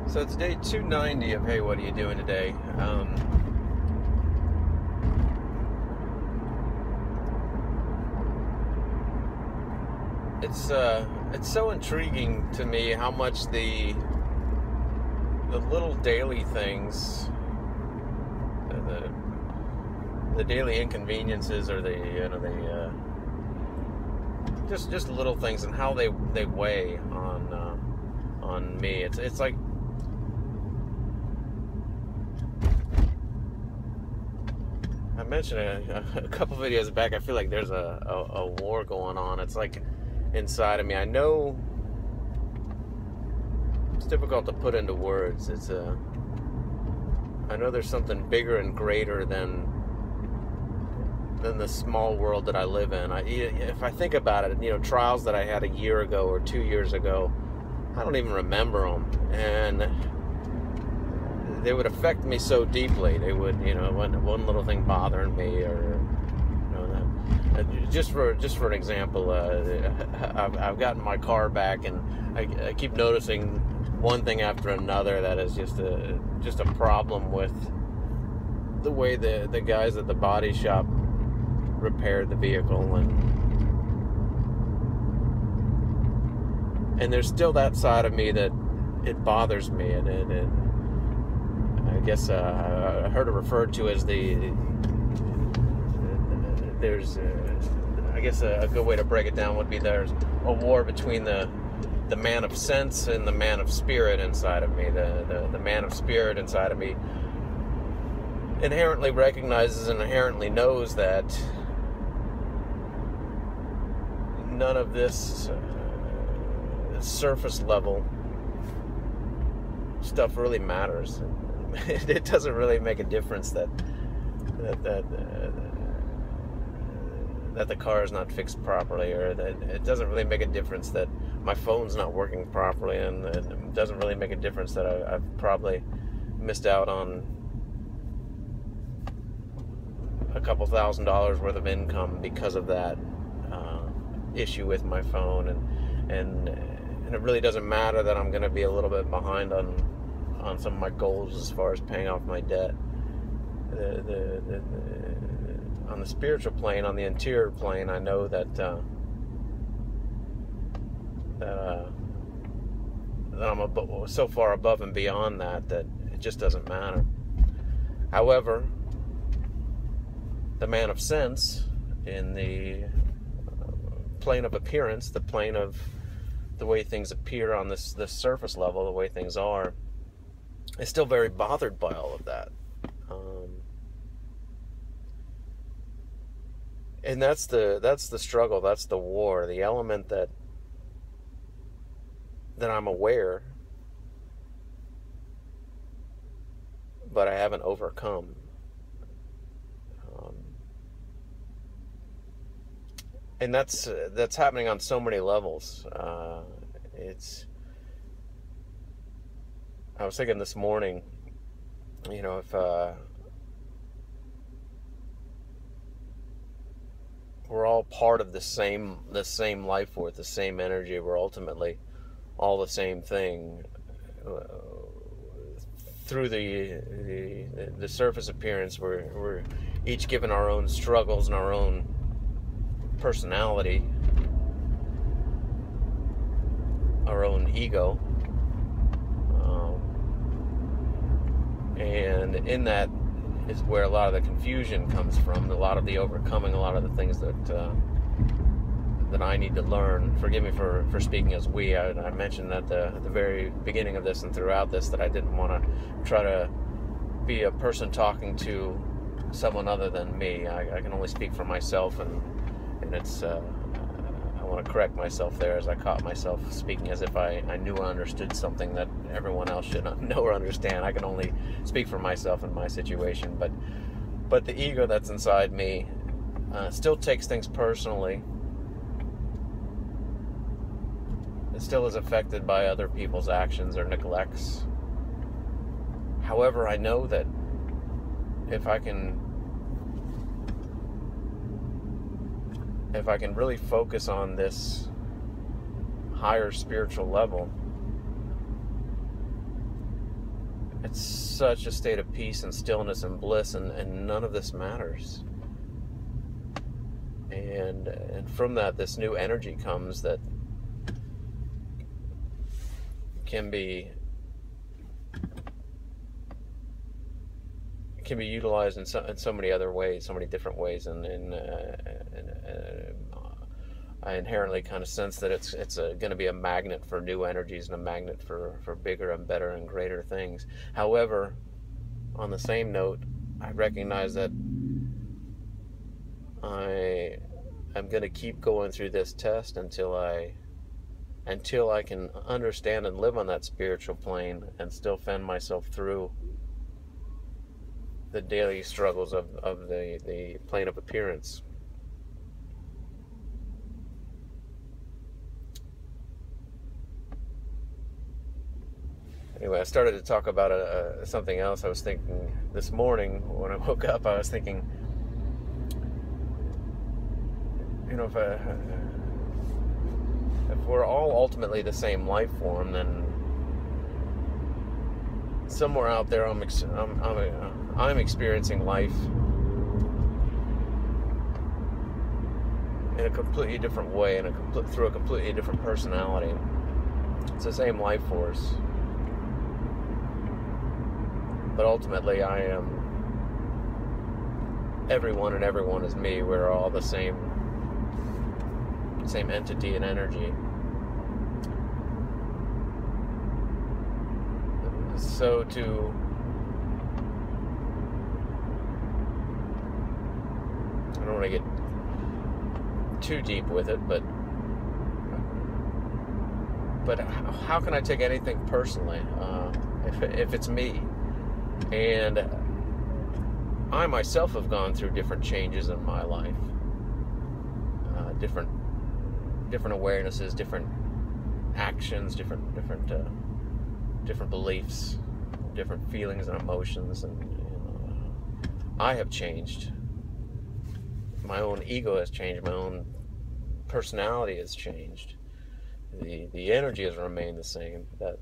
So it's day 290 of Hey, What Are You Doing Today? It's so intriguing to me how much the little daily things, the daily inconveniences, or just little things, and how they weigh on me. It's like, I mentioned a couple videos back, I feel like there's a war going on. It's like inside of me. I know it's difficult to put into words. I know there's something bigger and greater than the small world that I live in. If I think about it, trials that I had a year ago or 2 years ago, I don't even remember them, and they would affect me so deeply. They would, one little thing bothering me, or just for an example, I've gotten my car back, and I keep noticing one thing after another that is just a problem with the way the guys at the body shop repaired the vehicle, and there's still that side of me that it bothers me, and I guess I heard it referred to as there's I guess a good way to break it down would be there's a war between the man of sense and the man of spirit inside of me. The man of spirit inside of me inherently recognizes and inherently knows that none of this surface level stuff really matters. It doesn't really make a difference that the car is not fixed properly, or that it doesn't really make a difference that my phone's not working properly, and it doesn't really make a difference that I've probably missed out on a couple $1,000s worth of income because of that issue with my phone, and it really doesn't matter that I'm going to be a little bit behind on some of my goals as far as paying off my debt. On the spiritual plane, on the interior plane, I know that I'm so far above and beyond that it just doesn't matter. However, the man of sense, in the plane of appearance, the plane of the way things appear on this surface level, the way things are, is still very bothered by all of that. And that's the struggle, that's the war, the element that I'm aware, but I haven't overcome. And that's happening on so many levels. I was thinking this morning, if we're all part of the same life force, the same energy, we're ultimately all the same thing. Through the surface appearance, we're each given our own struggles and our own personality, our own ego, and in that is where a lot of the confusion comes from, a lot of the overcoming, a lot of the things that I need to learn. Forgive me for speaking as we. I mentioned at the very beginning of this and throughout this that I didn't want to try to be a person talking to someone other than me. I can only speak for myself, and it's I want to correct myself there, as I caught myself speaking as if I knew or understood something that everyone else should not know or understand. I can only speak for myself in my situation, but the ego that's inside me still takes things personally. It still is affected by other people's actions or neglects. However, I know that if I can really focus on this higher spiritual level, it's such a state of peace and stillness and bliss, and none of this matters. And from that, this new energy comes that can be utilized in so many other ways, so many different ways, and I inherently kind of sense that it's going to be a magnet for new energies and a magnet for bigger and better and greater things. However, on the same note, I recognize that I'm going to keep going through this test until I can understand and live on that spiritual plane and still fend myself through the daily struggles of the plane of appearance. Anyway, I started to talk about something else. I was thinking this morning when I woke up, I was thinking, if we're all ultimately the same life form, then somewhere out there I'm experiencing life in a completely different way, through a completely different personality. It's the same life force, but ultimately I am everyone, and everyone is me. We're all the same entity and energy. So I don't want to get too deep with it, but how can I take anything personally if it's me? And I myself have gone through different changes in my life, different awarenesses, different actions, different beliefs, different feelings and emotions, and I have changed. My own ego has changed. My own personality has changed. The energy has remained the same. That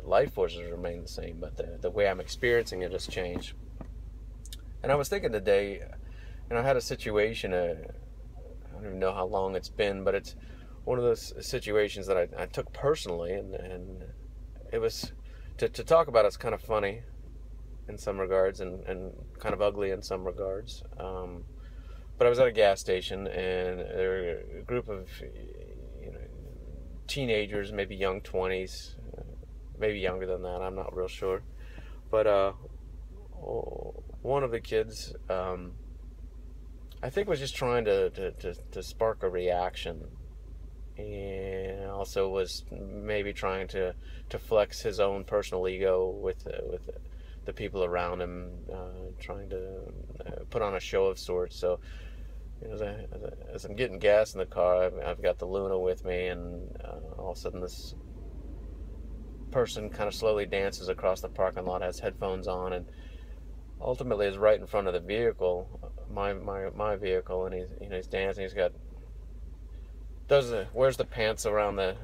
life force has remained the same, but the way I'm experiencing it has changed. And I was thinking today, and I had a situation. I don't even know how long it's been, but it's one of those situations that I took personally, and it was to talk about. It's kind of funny in some regards, and kind of ugly in some regards. But I was at a gas station, and there were a group of teenagers, maybe young 20s, maybe younger than that. I'm not real sure. But one of the kids, I think, was just trying to spark a reaction, and also was maybe trying to flex his own personal ego with the people around him, trying to put on a show of sorts. So as I'm getting gas in the car, I've got the Luna with me, and all of a sudden this person kind of slowly dances across the parking lot, has headphones on, and ultimately is right in front of the vehicle, my vehicle, and he's dancing. He's got wears the pants around the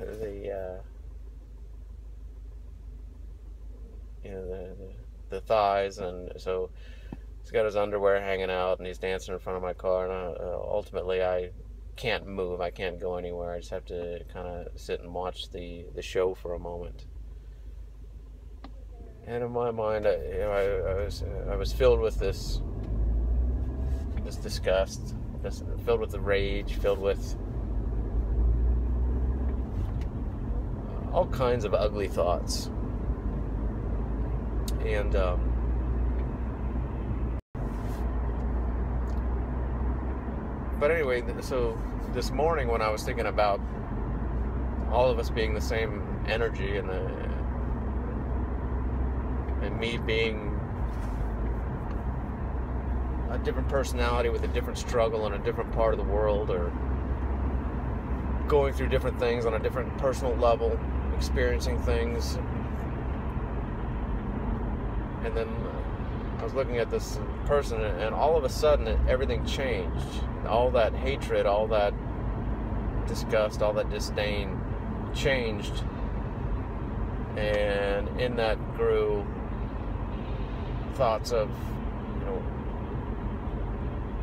thighs, and so he's got his underwear hanging out, and he's dancing in front of my car. And ultimately, I can't move. I can't go anywhere. I just have to kind of sit and watch the show for a moment. And in my mind, I was filled with this disgust, filled with the rage, filled with all kinds of ugly thoughts. And but anyway, so this morning when I was thinking about all of us being the same energy, and me being a different personality with a different struggle in a different part of the world, or going through different things on a different personal level, experiencing things, and then I was looking at this person, and all of a sudden everything changed. All that hatred, all that disgust, all that disdain changed, and in that grew thoughts of,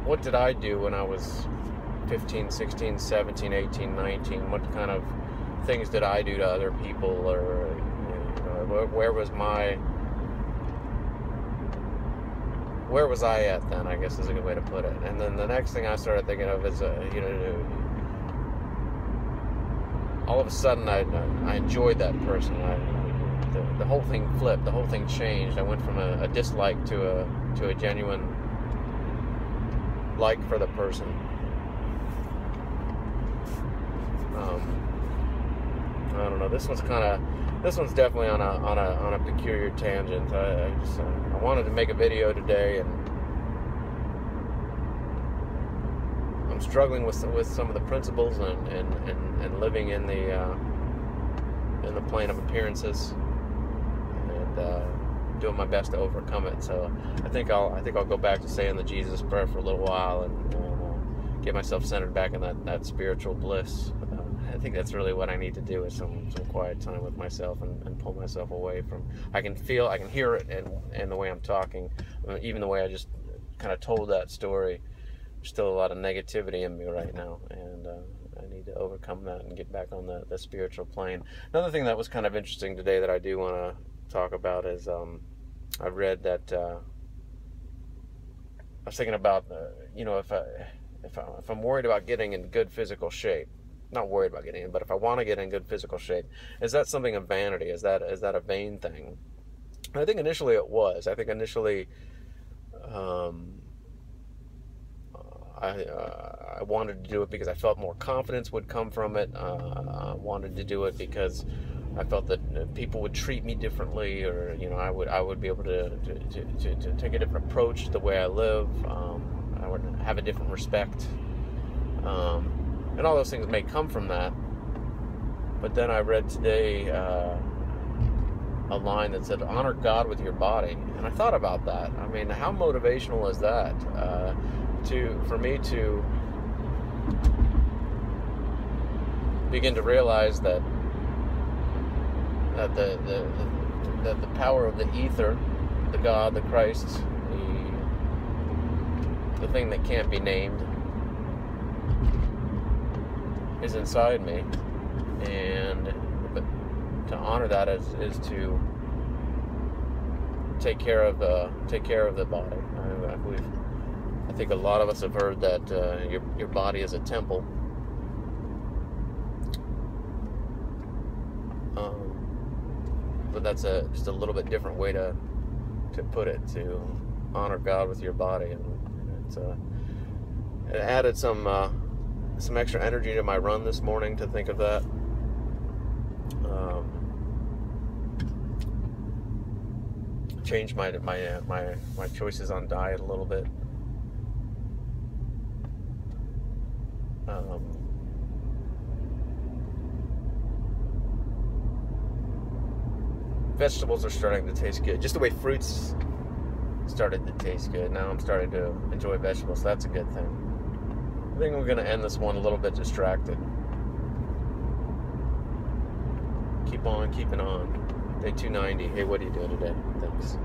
what did I do when I was 15, 16, 17, 18, 19? What kind of things did I do to other people? Or, where was I at then, I guess is a good way to put it. And then the next thing I started thinking of is, all of a sudden I enjoyed that person. The whole thing flipped. The whole thing changed. I went from a dislike to a genuine like for the person. I don't know. This one's definitely on a peculiar tangent. I wanted to make a video today, and I'm struggling with some of the principles and living in the plane of appearances, and doing my best to overcome it. So I think I'll go back to saying the Jesus prayer for a little while and get myself centered back in that spiritual bliss. I think that's really what I need to do, is some quiet time with myself and pull myself away from. I can hear it in the way I'm talking, even the way I just kind of told that story. There's still a lot of negativity in me right now, and I need to overcome that and get back on the spiritual plane. Another thing that was kind of interesting today that I do want to talk about is I read that I was thinking about if I'm worried about getting in good physical shape, not worried about getting in, but if I want to get in good physical shape, is that something of vanity? Is that a vain thing? And I think initially it was. I think initially I wanted to do it because I felt more confidence would come from it. I wanted to do it because I felt that people would treat me differently, or I would be able to take a different approach to the way I live. I would have a different respect, and all those things may come from that. But then I read today a line that said, "Honor God with your body," and I thought about that. I mean, how motivational is that? For me to begin to realize that the power of the ether, the God, the Christ, the thing that can't be named, is inside me, and to honor that is to take care of the body. I think a lot of us have heard that your body is a temple. But that's just a little bit different way to put it, to honor God with your body, and it added some extra energy to my run this morning to think of that. Changed my choices on diet a little bit. Vegetables are starting to taste good. Just the way fruits started to taste good. Now I'm starting to enjoy vegetables. So that's a good thing. I think we're going to end this one a little bit distracted. Keep on keeping on. Day 290. Hey, what are you doing today? Thanks.